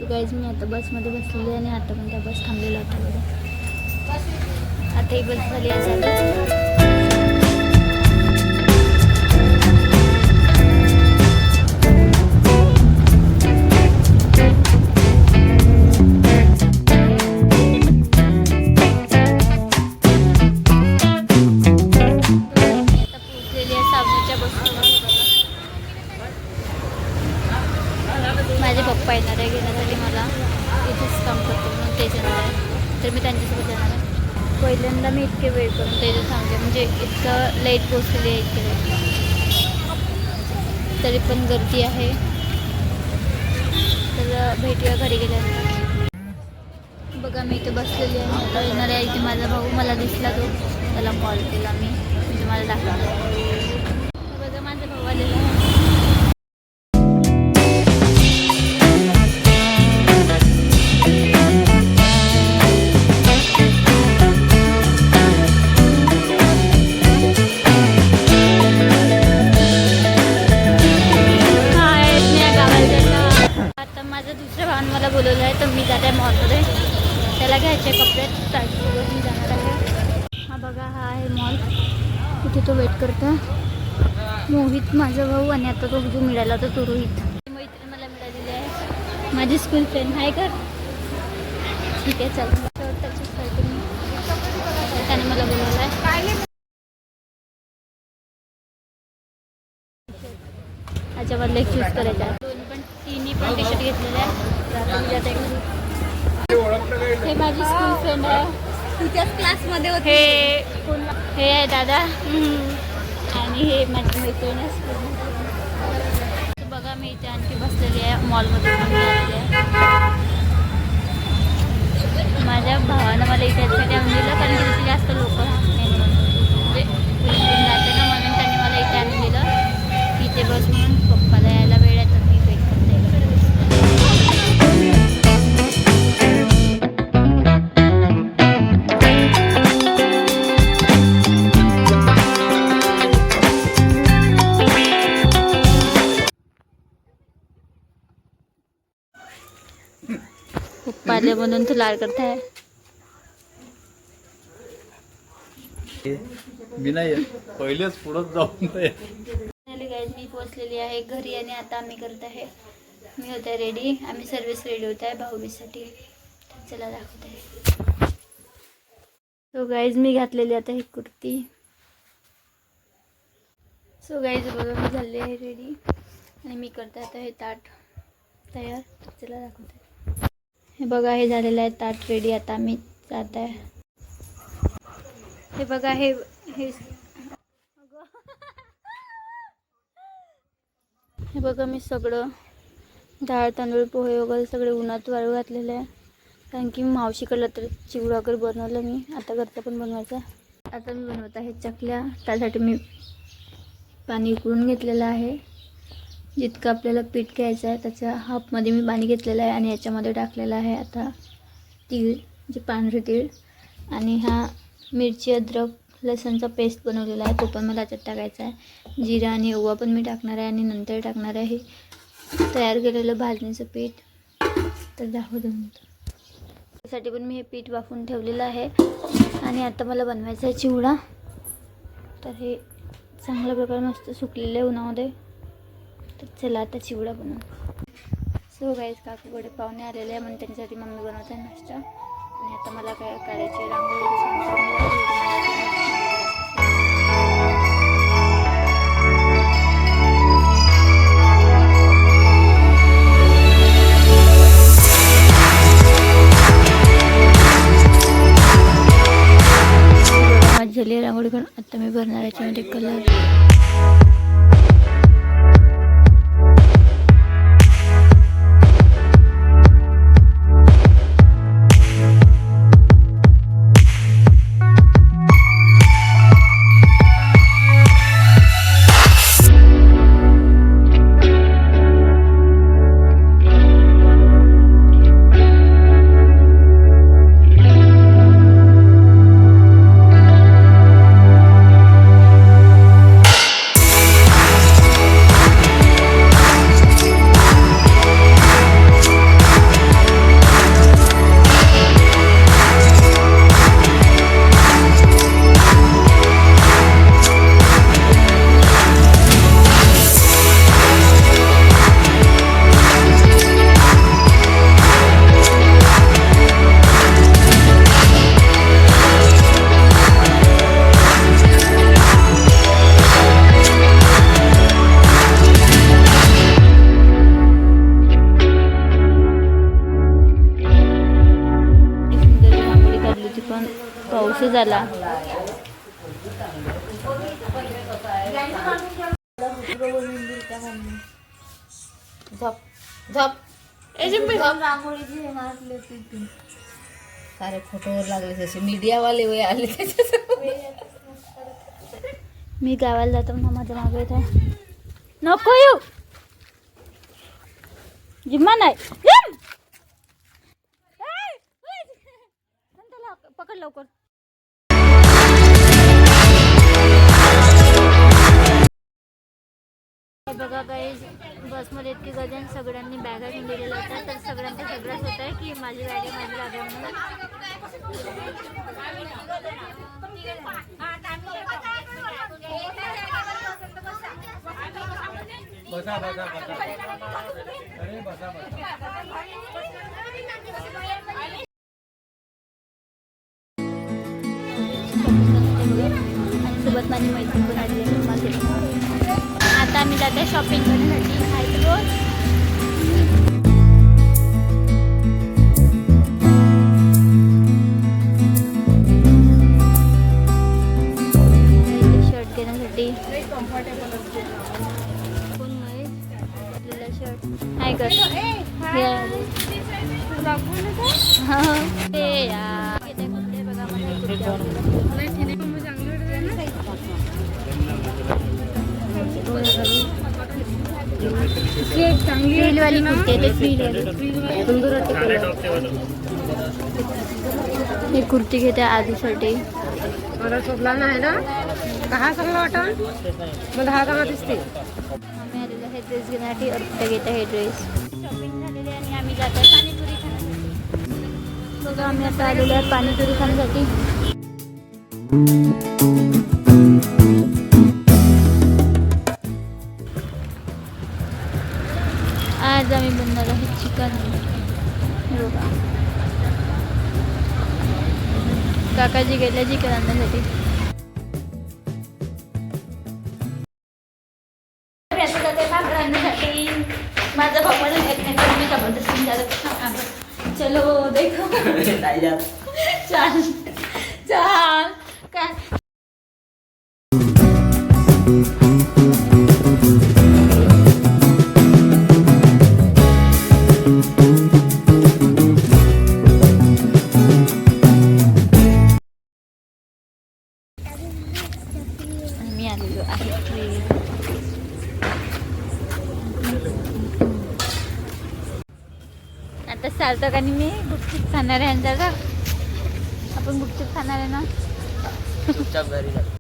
Guys मी आता बसमध्ये बसलेली आणि आता पण त्या बस थांबलेला होता बघा. आता ही बस झाली आहे चालू. माझे पप्पा येणार आहे घेण्यासाठी मला इथेच काम करतो म्हणून ते येणार आहे तर मी त्यांच्यासोबत येणार आहे. पहिल्यांदा मी इतके वेळ करून ते सांगते म्हणजे इतकं लेट पोचलेली आहे इतके लेट तरी पण गर्दी आहे. तर भेटूया घरी गेल्यानंतर. बघा मी इथे बसलेली आहे आता येणार आहे इथे माझा भाऊ मला दिसला तो त्याला कॉल केला मी म्हणजे मला दाखवला. बघा माझा भाऊ आलेला आहे. मला बोलवलं आहे तर मी जात आहे मॉलमध्ये त्याला घ्यायचे कपडे त्याच्यासोबत मी जाणार आहे. हा बघा हा आहे मॉल इथे तो वेट करतो. मोहित माझा भाऊ आणि आता तो जो मिळाला होता तो रोहित मैत्रीण मला मिळालेली आहे माझी स्कूल फ्रेंड आहे का. ठीक आहे चल त्याच्यासाठी त्याने मला बोलवलं आहे. त्याच्यामधलं एक चूज करायचं आहे. तिन्ही पण टी शर्ट घेतलेले आहे. हे माझी स्कूल फ्रेंड आहे तिच्याच क्लासमध्ये होते. हे आहे दादा आणि हे माझी मैत्रीण आहे स्कूल. बघा मी इथे आणखी बसलेली आहे मॉलमध्ये माझ्या भावानं मला इथे आणून दिलं कारण की तिथे जास्त लोक म्हणजे जाते ना म्हणून त्यांनी मला इथे आणून दिलं इथे बस म्हणून. पप्पाला यायला वेळ आहे तर मी वेट करते. पप्पा आले म्हणून तू लाड करताय. मी नाही पहिलेच पुढे जाऊन गाईज मी पोहोचलेली आहे घरी आणि आता आम्ही करत आहे मी होते रेडी. आम्ही सर्वच रेडी होत आहे भाऊबीजसाठी. चला दाखवते. सो गाईज मी घातलेली आता ही कुर्ती. सो गाईज बघा मी झाले आहे रेडी आणि मी करते आता हे ताट तयार. चला दाखवते. हे बघा हे झालेलं आहे ताट रेडी. आता आम्ही जात आहे. हे बघा हे हे बघा मी सगळं डाळ तांदूळ पोहे वगैरे सगळे उन्हात वाळू घातलेले आहे कारण की मावशीकडलं तर चिवडा वगैरे बनवलं मी. आता घरचं पण बनवायचं. आता मी बनवत आहे चकल्या. त्यासाठी मी पाणी उकळून घेतलेलं आहे. जितकं आपल्याला पीठ घ्यायचं आहे त्याच्या हाफमध्ये मी पाणी घेतलेलं आहे आणि याच्यामध्ये टाकलेलं आहे आता तीळ म्हणजे पांढरे तीळ आणि हा मिरची अद्रक लसणचा पेस्ट बनवलेला आहे तो पण मला त्याच्यात टाकायचा आहे. जिरा आणि ओवा पण मी टाकणार आहे आणि नंतर टाकणार आहे तयार केलेलं भाजणीचं पीठ. तर दाखवतो त्यासाठी पण मी हे पीठ वाफवून ठेवलेलं आहे आणि आता मला बनवायचं आहे चिवडा. तर हे चांगल्या प्रकारे मस्त सुकलेलं आहे उन्हामध्ये. तर चला आता चिवडा बनवू. सो गाईज काकूकडे पाहुणे आलेले आहे म्हणून त्यांच्यासाठी मम्मी बनवत आहे नाश्ता आणि आता मला काय काढायची रांगोळी. झाली आहे रांगोळी पण आता मी भरणार याच्यामध्ये कलर. झाला. सारे फोटोवर लागले जसे मीडियावाले वय आले त्याच्यासमोर. मी गावाला जातो ना माझ्या मागे इथे नको येऊ. जिम्मा नाही जिम! त्याला पकड लवकर. हे बघा काही बसमध्ये इतकी गर्दी आणि सगळ्यांनी बॅगा घेऊन दिलेल्या होत्या तर सगळ्यांचा सगळंच होत आहे की माझी बॅग आहे माझी बॅग आहे आणि सोबत माझी मैत्रीण पण आली आहे माझे. आता आम्ही जाते शॉपिंग करण्यासाठी हायट रोड. शर्ट घेण्यासाठी कोण महेश शर्ट हाय कर ते यार कुठे बघा फ्रील वाली कुर्ती आहे ते फ्रील वाली कुर्ती घेते आधीसाठी. मला शोभला नाही ना कहा चांगला वाटण मला हा का दिसते. आम्ही आलेलो आहे ड्रेस घेण्यासाठी. अर्पिता घेते हे ड्रेस. शॉपिंग झालेली आणि आम्ही जातो पाणीपुरी खाण्यासाठी. बघा आम्ही आता आलेलो आहे पाणीपुरी खाण्यासाठी. आज आम्ही बनणार आहे चिकन. हे बघा काकाजी गेले चिकन आणण्यासाठी. माझा भाऊ मला घेत नाही तर मी जबरदस्ती चलो देखो चाल चाल काय आम्ही आलेलो आहे. आता सार्थक आणि मी गुपचूप खाणार आहे. आपण गुपचूप खाणार आहे ना.